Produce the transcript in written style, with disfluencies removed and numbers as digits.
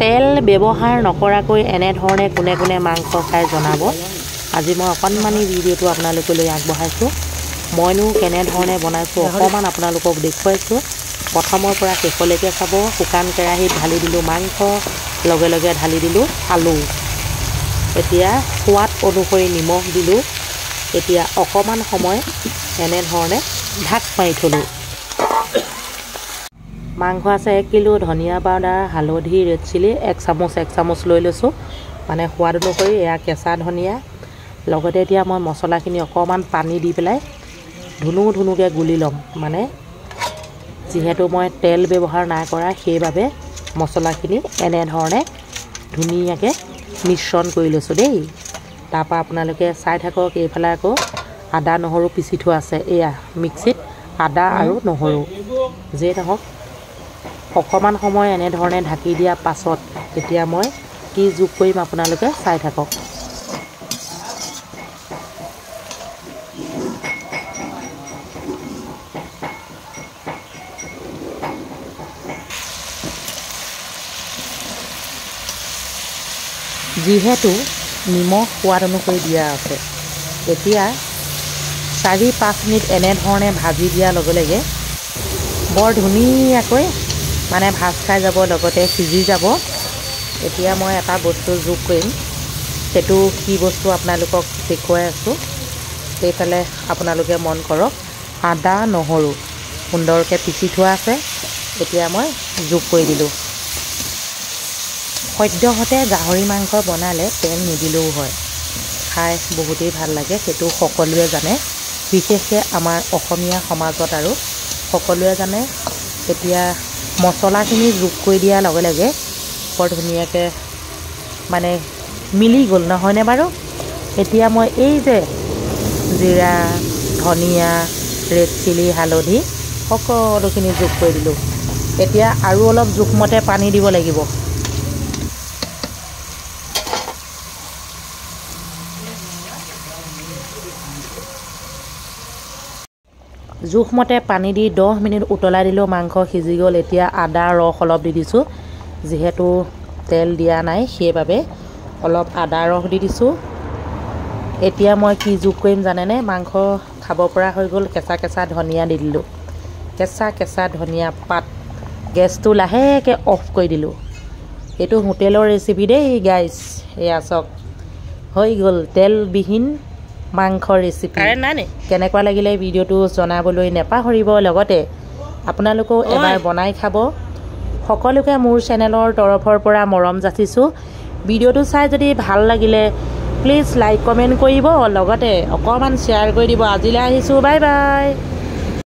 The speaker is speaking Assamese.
তেল ব্যৱহাৰ নকৰাকৈ এনেধৰণে কোনে কোনে মাংস খাই জনাব। আজি মই অকণমানি ভিডিঅ'টো আপোনালোকলৈ আগবঢ়াইছোঁ। মইনো কেনেধৰণে বনাইছোঁ অকণমান আপোনালোকক দেখুৱাইছোঁ। প্ৰথমৰ পৰা শেষলৈকে চাব। শুকান কেৰাহীত ঢালি দিলোঁ মাংস, লগে লগে ঢালি দিলোঁ আলু। এতিয়া সোৱাদ অনুসৰি নিমখ দিলোঁ। এতিয়া অকণমান সময় এনেধৰণে ঢাক মাৰি থলোঁ। মাংস আছে 1 কিলো, ধনিয়া পাউডাৰ, হালধি, ৰেড চিলি 1 চামুচ লৈ লৈছোঁ, মানে সোৱাদ অনুসৰি। এয়া কেঁচা ধনিয়া। লগতে এতিয়া মই মছলাখিনি অকণমান পানী দি পেলাই ধুনুকৈ গুলি ল'ম। মানে যিহেতু মই তেল ব্যৱহাৰ নাই কৰা, সেইবাবে মছলাখিনি এনেধৰণে ধুনীয়াকৈ মিশ্ৰণ কৰি লৈছোঁ দেই। তাৰপৰা আপোনালোকে চাই থাকক। এইফালে আকৌ আদা নহৰু পিচি থোৱা আছে। এয়া মিক্সিত আদা আৰু নহৰু যেই নহওক অকণমান সময় এনেধৰণে ঢাকি দিয়াৰ পাছত এতিয়া মই কি যোগ কৰিম আপোনালোকে চাই থাকক। যিহেতু নিমখ সোৱাদ অনুসৰি দিয়া আছে, এতিয়া 4-5 মিনিট এনেধৰণে ভাজি দিয়াৰ লগে লগে বৰ ধুনীয়াকৈ মানে ভাজ খাই যাব, লগতে সিজি যাব। এতিয়া মই এটা বস্তু যোগ কৰিম। সেইটো কি বস্তু আপোনালোকক দেখুৱাই আছোঁ। সেইফালে আপোনালোকে মন কৰক। আদা নহৰু সুন্দৰকৈ পিচি থোৱা আছে। এতিয়া মই যোগ কৰি দিলোঁ। সদ্যহতে গাহৰি মাংস বনালে তেল নিদিলেও হয়, খাই বহুতেই ভাল লাগে। সেইটো সকলোৱে জানে, বিশেষকৈ আমাৰ অসমীয়া সমাজত আৰু সকলোৱে জানে। এতিয়া মছলাখিনি যোগ কৰি দিয়াৰ লগে লগে বৰ ধুনীয়াকৈ মানে মিলি গ'ল, নহয়নে বাৰু? এতিয়া মই এই যে জিৰা, ধনিয়া, ৰেড চিলি, হালধি সকলোখিনি যোগ কৰি দিলোঁ। এতিয়া আৰু অলপ জোখমতে পানী দিব লাগিব। জোখমতে পানী দি 10 মিনিট উতলাই দিলোঁ। মাংস সিজি গ'ল। এতিয়া আদা ৰস অলপ দি দিছোঁ। যিহেতু তেল দিয়া নাই, সেইবাবে অলপ আদা ৰস দি দিছোঁ। এতিয়া মই কি যোগ কৰিম জানেনে? মাংস খাব পৰা হৈ গ'ল। কেঁচা ধনিয়া দি দিলোঁ। কেঁচা ধনিয়া পাত। গেছটো লাহেকৈ অফ কৰি দিলোঁ। এইটো হোটেলৰ ৰেচিপি দেই গাইজ। এয়া চাওক, হৈ গ'ল তেলবিহীন মাংস ৰেচিপি। কেনেকুৱা লাগিলে ভিডিঅ'টো জনাবলৈ নেপাহৰিব। লগতে আপোনালোকেও এবাৰ বনাই খাব। সকলোকে মোৰ চেনেলৰ তৰফৰ পৰা মৰম যাচিছোঁ। ভিডিঅ'টো চাই যদি ভাল লাগিলে প্লিজ লাইক কমেণ্ট কৰিব, লগতে অকণমান শ্বেয়াৰ কৰি দিব। আজিলৈ আহিছোঁ, বাই বাই।